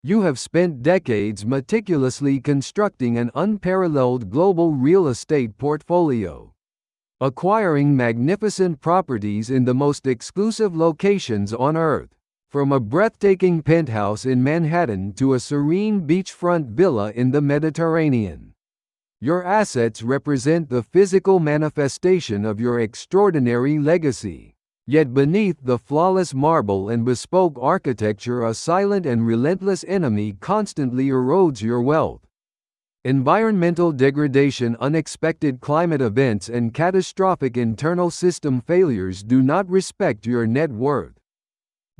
You have spent decades meticulously constructing an unparalleled global real estate portfolio, acquiring magnificent properties in the most exclusive locations on Earth. From a breathtaking penthouse in Manhattan to a serene beachfront villa in the Mediterranean. Your assets represent the physical manifestation of your extraordinary legacy. Yet beneath the flawless marble and bespoke architecture, a silent and relentless enemy constantly erodes your wealth. Environmental degradation, unexpected climate events, and catastrophic internal system failures do not respect your net worth.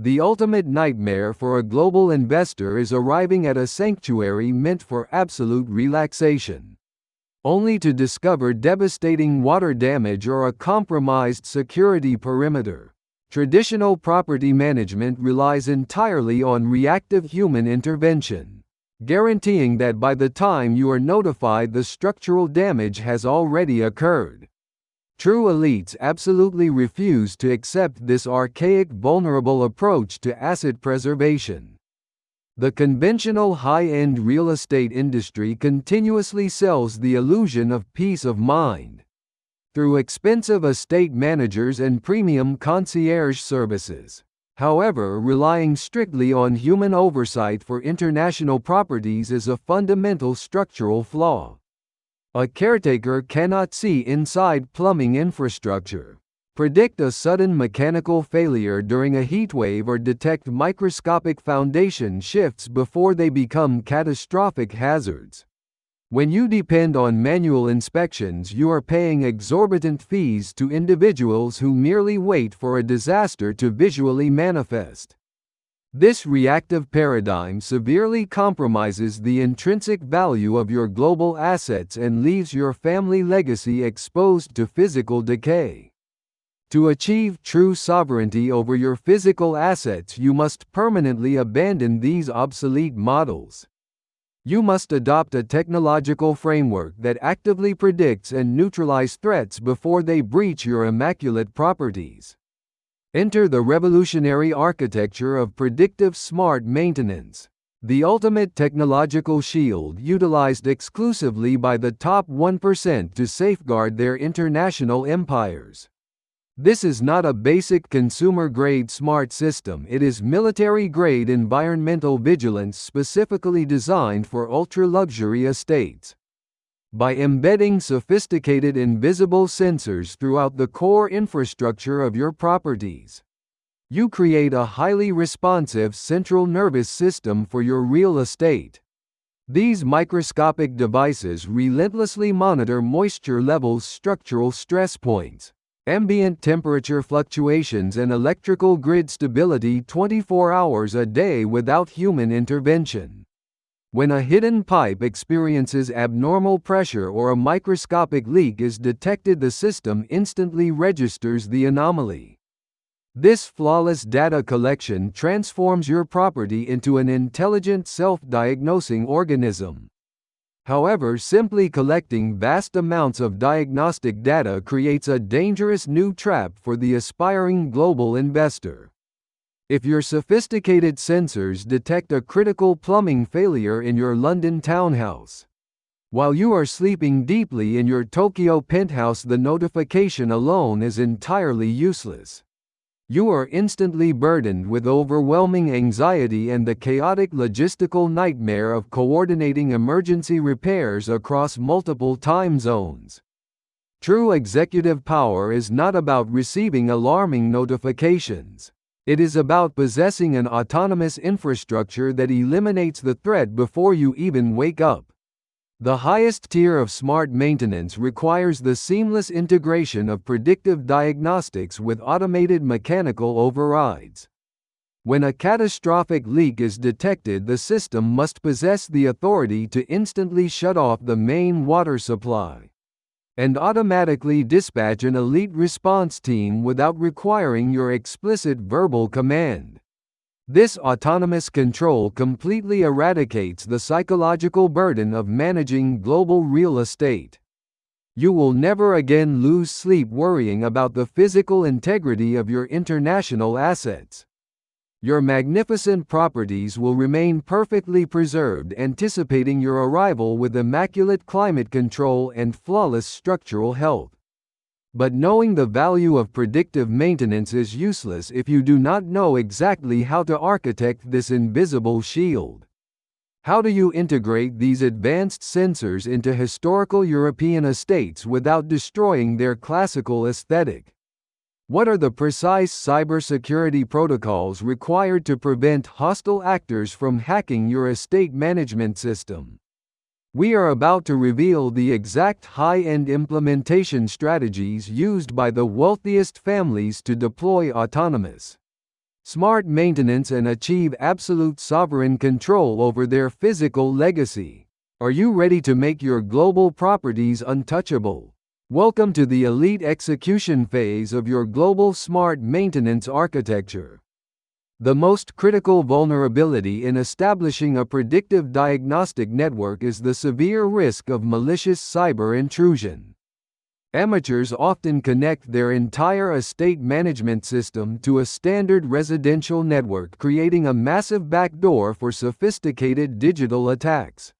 The ultimate nightmare for a global investor is arriving at a sanctuary meant for absolute relaxation, only to discover devastating water damage or a compromised security perimeter. Traditional property management relies entirely on reactive human intervention, guaranteeing that by the time you are notified, the structural damage has already occurred. True elites absolutely refuse to accept this archaic, vulnerable approach to asset preservation. The conventional high-end real estate industry continuously sells the illusion of peace of mind through expensive estate managers and premium concierge services. However, relying strictly on human oversight for international properties is a fundamental structural flaw. A caretaker cannot see inside plumbing infrastructure, predict a sudden mechanical failure during a heatwave, or detect microscopic foundation shifts before they become catastrophic hazards. When you depend on manual inspections, you are paying exorbitant fees to individuals who merely wait for a disaster to visually manifest. This reactive paradigm severely compromises the intrinsic value of your global assets and leaves your family legacy exposed to physical decay. To achieve true sovereignty over your physical assets, you must permanently abandon these obsolete models. You must adopt a technological framework that actively predicts and neutralizes threats before they breach your immaculate properties. Enter the revolutionary architecture of predictive smart maintenance, the ultimate technological shield utilized exclusively by the top 1% to safeguard their international empires. This is not a basic consumer-grade smart system, it is military-grade environmental vigilance specifically designed for ultra-luxury estates. By embedding sophisticated invisible sensors throughout the core infrastructure of your properties, you create a highly responsive central nervous system for your real estate. These microscopic devices relentlessly monitor moisture levels, structural stress points, ambient temperature fluctuations, and electrical grid stability 24 hours a day without human intervention. When a hidden pipe experiences abnormal pressure or a microscopic leak is detected, the system instantly registers the anomaly. This flawless data collection transforms your property into an intelligent, self-diagnosing organism. However, simply collecting vast amounts of diagnostic data creates a dangerous new trap for the aspiring global investor. If your sophisticated sensors detect a critical plumbing failure in your London townhouse, while you are sleeping deeply in your Tokyo penthouse, the notification alone is entirely useless. You are instantly burdened with overwhelming anxiety and the chaotic logistical nightmare of coordinating emergency repairs across multiple time zones. True executive power is not about receiving alarming notifications. It is about possessing an autonomous infrastructure that eliminates the threat before you even wake up. The highest tier of smart maintenance requires the seamless integration of predictive diagnostics with automated mechanical overrides. When a catastrophic leak is detected, the system must possess the authority to instantly shut off the main water supply and automatically dispatch an elite response team without requiring your explicit verbal command. This autonomous control completely eradicates the psychological burden of managing global real estate. You will never again lose sleep worrying about the physical integrity of your international assets. Your magnificent properties will remain perfectly preserved, anticipating your arrival with immaculate climate control and flawless structural health. But knowing the value of predictive maintenance is useless if you do not know exactly how to architect this invisible shield. How do you integrate these advanced sensors into historical European estates without destroying their classical aesthetic? What are the precise cybersecurity protocols required to prevent hostile actors from hacking your estate management system? We are about to reveal the exact high-end implementation strategies used by the wealthiest families to deploy autonomous, smart maintenance and achieve absolute sovereign control over their physical legacy. Are you ready to make your global properties untouchable? Welcome to the elite execution phase of your global smart maintenance architecture. The most critical vulnerability in establishing a predictive diagnostic network is the severe risk of malicious cyber intrusion. Amateurs often connect their entire estate management system to a standard residential network, creating a massive backdoor for sophisticated digital attacks.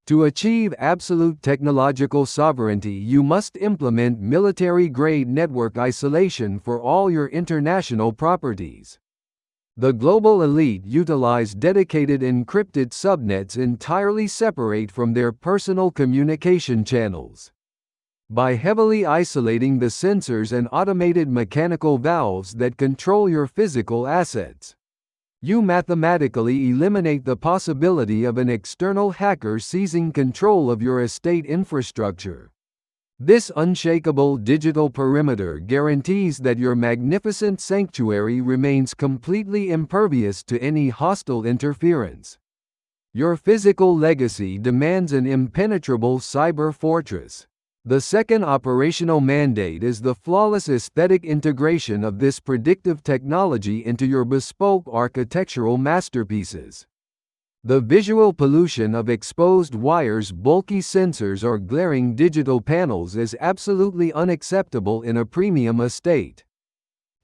To achieve absolute technological sovereignty, you must implement military-grade network isolation for all your international properties. The global elite utilize dedicated encrypted subnets entirely separate from their personal communication channels. By heavily isolating the sensors and automated mechanical valves that control your physical assets, you mathematically eliminate the possibility of an external hacker seizing control of your estate infrastructure. This unshakable digital perimeter guarantees that your magnificent sanctuary remains completely impervious to any hostile interference. Your physical legacy demands an impenetrable cyber fortress. The second operational mandate is the flawless aesthetic integration of this predictive technology into your bespoke architectural masterpieces. The visual pollution of exposed wires, bulky sensors, or glaring digital panels is absolutely unacceptable in a premium estate.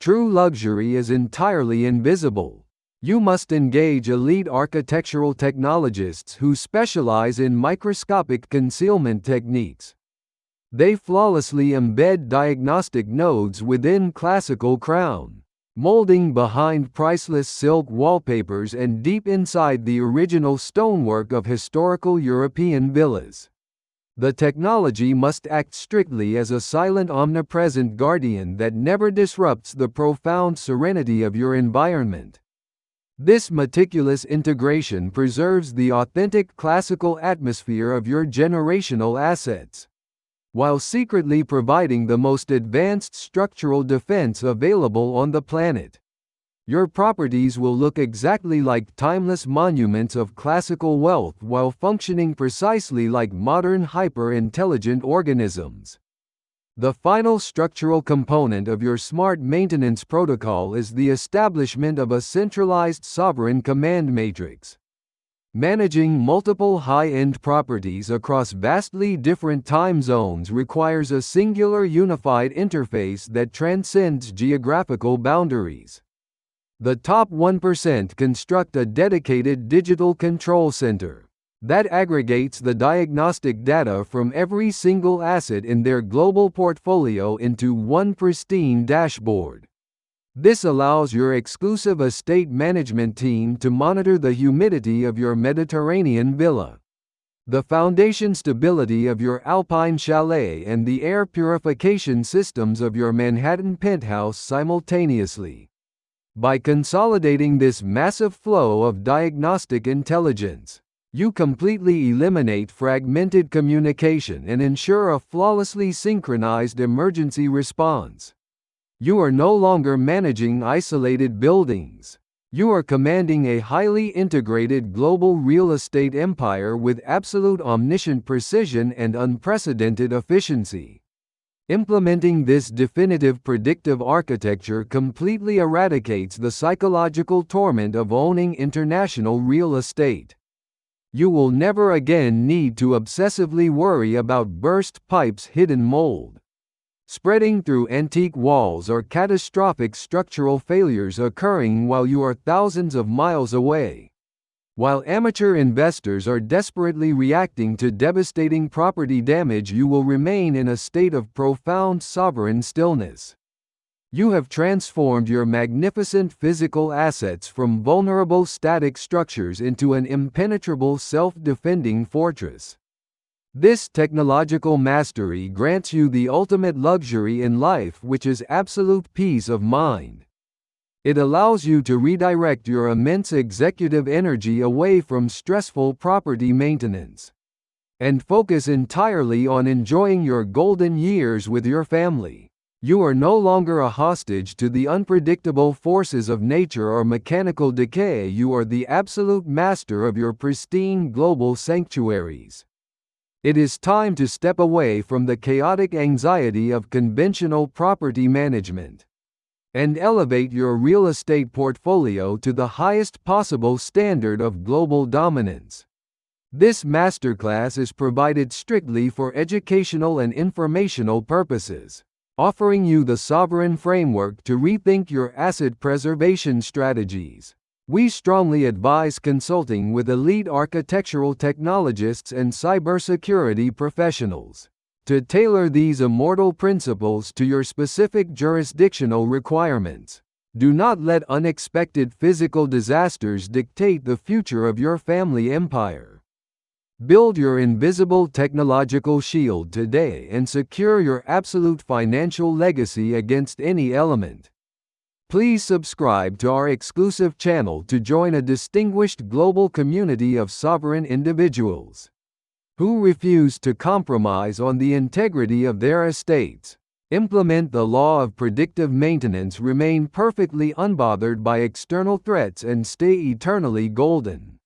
True luxury is entirely invisible. You must engage elite architectural technologists who specialize in microscopic concealment techniques. They flawlessly embed diagnostic nodes within classical crown molding, behind priceless silk wallpapers, and deep inside the original stonework of historical European villas. The technology must act strictly as a silent, omnipresent guardian that never disrupts the profound serenity of your environment. This meticulous integration preserves the authentic classical atmosphere of your generational assets, while secretly providing the most advanced structural defense available on the planet. Your properties will look exactly like timeless monuments of classical wealth while functioning precisely like modern hyper-intelligent organisms. The final structural component of your smart maintenance protocol is the establishment of a centralized sovereign command matrix. Managing multiple high-end properties across vastly different time zones requires a singular unified interface that transcends geographical boundaries. The top 1% construct a dedicated digital control center that aggregates the diagnostic data from every single asset in their global portfolio into one pristine dashboard. This allows your exclusive estate management team to monitor the humidity of your Mediterranean villa, the foundation stability of your alpine chalet, and the air purification systems of your Manhattan penthouse simultaneously. By consolidating this massive flow of diagnostic intelligence, you completely eliminate fragmented communication and ensure a flawlessly synchronized emergency response. You are no longer managing isolated buildings. You are commanding a highly integrated global real estate empire with absolute omniscient precision and unprecedented efficiency. Implementing this definitive predictive architecture completely eradicates the psychological torment of owning international real estate. You will never again need to obsessively worry about burst pipes, hidden mold, spreading through antique walls or catastrophic structural failures occurring while you are thousands of miles away. While amateur investors are desperately reacting to devastating property damage, you will remain in a state of profound sovereign stillness. You have transformed your magnificent physical assets from vulnerable static structures into an impenetrable self-defending fortress. This technological mastery grants you the ultimate luxury in life, which is absolute peace of mind. It allows you to redirect your immense executive energy away from stressful property maintenance and focus entirely on enjoying your golden years with your family. You are no longer a hostage to the unpredictable forces of nature or mechanical decay. You are the absolute master of your pristine global sanctuaries. It is time to step away from the chaotic anxiety of conventional property management and elevate your real estate portfolio to the highest possible standard of global dominance. This masterclass is provided strictly for educational and informational purposes, offering you the sovereign framework to rethink your asset preservation strategies. We strongly advise consulting with elite architectural technologists and cybersecurity professionals to tailor these immortal principles to your specific jurisdictional requirements. Do not let unexpected physical disasters dictate the future of your family empire. Build your invisible technological shield today and secure your absolute financial legacy against any element. Please subscribe to our exclusive channel to join a distinguished global community of sovereign individuals who refuse to compromise on the integrity of their estates, implement the law of predictive maintenance, remain perfectly unbothered by external threats, and stay eternally golden.